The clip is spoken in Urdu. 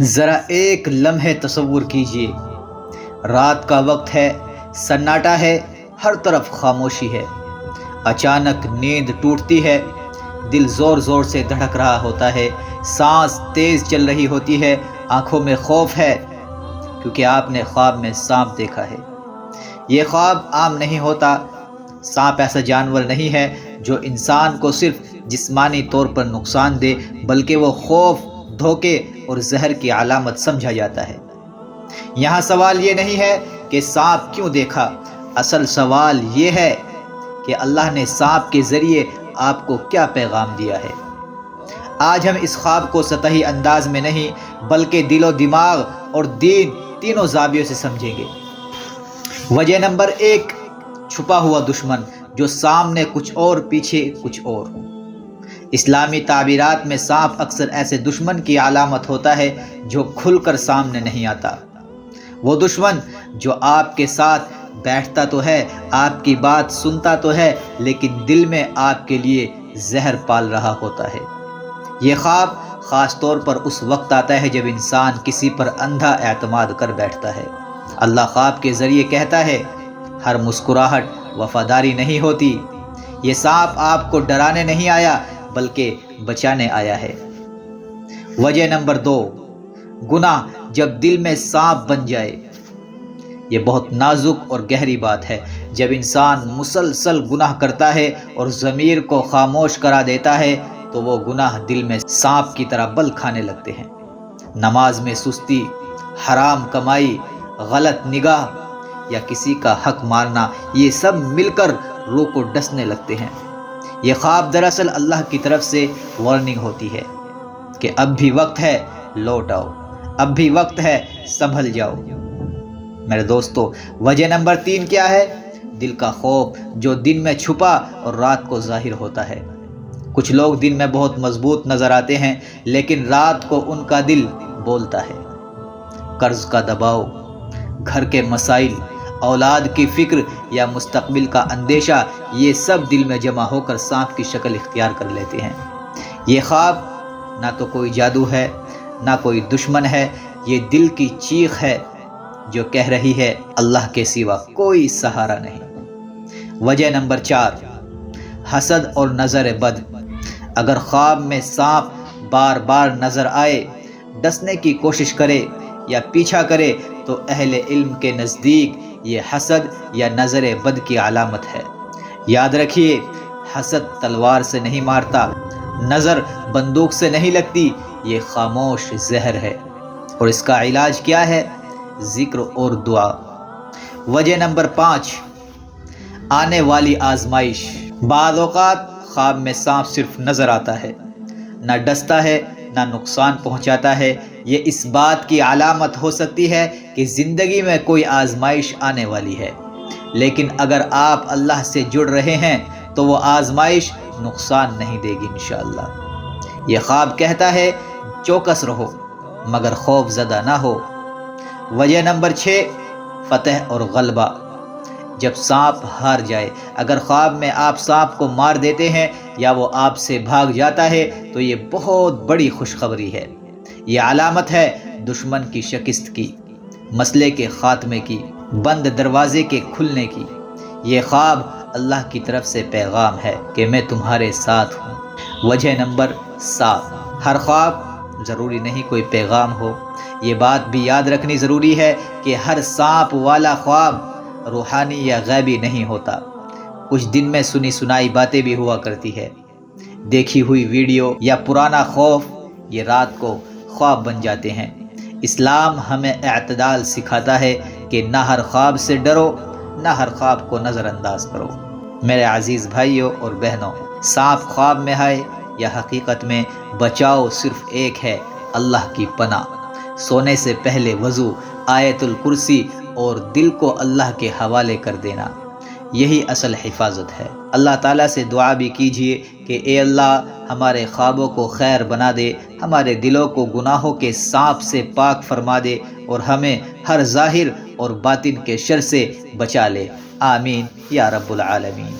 ذرا ایک لمحے تصور کیجئے، رات کا وقت ہے، سناٹا ہے، ہر طرف خاموشی ہے۔ اچانک نیند ٹوٹتی ہے، دل زور زور سے دھڑک رہا ہوتا ہے، سانس تیز چل رہی ہوتی ہے، آنکھوں میں خوف ہے کیونکہ آپ نے خواب میں سانپ دیکھا ہے۔ یہ خواب عام نہیں ہوتا۔ سانپ ایسا جانور نہیں ہے جو انسان کو صرف جسمانی طور پر نقصان دے، بلکہ وہ خوف، دھوکے اور زہر کی علامت سمجھا جاتا ہے۔ یہاں سوال یہ نہیں ہے کہ سانپ کیوں دیکھا، اصل سوال یہ ہے کہ اللہ نے سانپ کے ذریعے آپ کو کیا پیغام دیا ہے۔ آج ہم اس خواب کو سطحی انداز میں نہیں بلکہ دل و دماغ اور دین تینوں زاویوں سے سمجھیں گے۔ وجہ نمبر 1، چھپا ہوا دشمن جو سامنے کچھ اور پیچھے کچھ اور۔ اسلامی تعبیرات میں سانپ اکثر ایسے دشمن کی علامت ہوتا ہے جو کھل کر سامنے نہیں آتا۔ وہ دشمن جو آپ کے ساتھ بیٹھتا تو ہے، آپ کی بات سنتا تو ہے، لیکن دل میں آپ کے لیے زہر پال رہا ہوتا ہے۔ یہ خواب خاص طور پر اس وقت آتا ہے جب انسان کسی پر اندھا اعتماد کر بیٹھتا ہے۔ اللہ خواب کے ذریعے کہتا ہے، ہر مسکراہٹ وفاداری نہیں ہوتی۔ یہ سانپ آپ کو ڈرانے نہیں آیا بلکہ بچانے آیا ہے۔ وجہ نمبر 2، گناہ جب دل میں سانپ بن جائے۔ یہ بہت نازک اور گہری بات ہے۔ جب انسان مسلسل گناہ کرتا ہے اور ضمیر کو خاموش کرا دیتا ہے تو وہ گناہ دل میں سانپ کی طرح بل کھانے لگتے ہیں۔ نماز میں سستی، حرام کمائی، غلط نگاہ یا کسی کا حق مارنا، یہ سب مل کر روح کو ڈسنے لگتے ہیں۔ یہ خواب دراصل اللہ کی طرف سے وارننگ ہوتی ہے کہ اب بھی وقت ہے، لوٹ آؤ، اب بھی وقت ہے، سنبھل جاؤ۔ میرے دوستو، وجہ نمبر 3 کیا ہے؟ دل کا خوف جو دن میں چھپا اور رات کو ظاہر ہوتا ہے۔ کچھ لوگ دن میں بہت مضبوط نظر آتے ہیں لیکن رات کو ان کا دل بولتا ہے۔ قرض کا دباؤ، گھر کے مسائل، اولاد کی فکر یا مستقبل کا اندیشہ، یہ سب دل میں جمع ہو کر سانپ کی شکل اختیار کر لیتے ہیں۔ یہ خواب نہ تو کوئی جادو ہے، نہ کوئی دشمن ہے، یہ دل کی چیخ ہے جو کہہ رہی ہے اللہ کے سوا کوئی سہارا نہیں۔ وجہ نمبر 4، حسد اور نظر بد۔ اگر خواب میں سانپ بار بار نظر آئے، ڈسنے کی کوشش کرے یا پیچھا کرے تو اہل علم کے نزدیک یہ حسد یا نظر بد کی علامت ہے۔ یاد رکھیے، حسد تلوار سے نہیں مارتا، نظر بندوق سے نہیں لگتی، یہ خاموش زہر ہے۔ اور اس کا علاج کیا ہے؟ ذکر اور دعا۔ وجہ نمبر 5، آنے والی آزمائش۔ بعض اوقات خواب میں سانپ صرف نظر آتا ہے، نہ ڈستا ہے، نہ نقصان پہنچاتا ہے۔ یہ اس بات کی علامت ہو سکتی ہے کہ زندگی میں کوئی آزمائش آنے والی ہے، لیکن اگر آپ اللہ سے جڑ رہے ہیں تو وہ آزمائش نقصان نہیں دے گی انشاءاللہ۔ یہ خواب کہتا ہے چوکس رہو مگر خوف زدہ نہ ہو۔ وجہ نمبر 6، فتح اور غلبہ۔ جب سانپ ہار جائے، اگر خواب میں آپ سانپ کو مار دیتے ہیں یا وہ آپ سے بھاگ جاتا ہے تو یہ بہت بڑی خوشخبری ہے۔ یہ علامت ہے دشمن کی شکست کی، مسئلے کے خاتمے کی، بند دروازے کے کھلنے کی۔ یہ خواب اللہ کی طرف سے پیغام ہے کہ میں تمہارے ساتھ ہوں۔ وجہ نمبر 7، ہر خواب ضروری نہیں کوئی پیغام ہو۔ یہ بات بھی یاد رکھنی ضروری ہے کہ ہر سانپ والا خواب روحانی یا غیبی نہیں ہوتا۔ کچھ دن میں سنی سنائی باتیں بھی ہوا کرتی ہے۔ دیکھی ہوئی ویڈیو یا پرانا خوف یہ رات کو خواب بن جاتے ہیں۔ اسلام ہمیں اعتدال سکھاتا ہے کہ نہ ہر خواب سے ڈرو، نہ ہر خواب کو نظر انداز کرو۔ میرے عزیز بھائیوں اور بہنوں، سانپ خواب میں آئے یا حقیقت میں، بچاؤ صرف ایک ہے، اللہ کی پناہ۔ سونے سے پہلے وضو، آیت الکرسی اور دل کو اللہ کے حوالے کر دینا، یہی اصل حفاظت ہے۔ اللہ تعالیٰ سے دعا بھی کیجئے کہ اے اللہ ہمارے خوابوں کو خیر بنا دے، ہمارے دلوں کو گناہوں کے سانپ سے پاک فرما دے اور ہمیں ہر ظاہر اور باطن کے شر سے بچا لے۔ آمین یا رب العالمین۔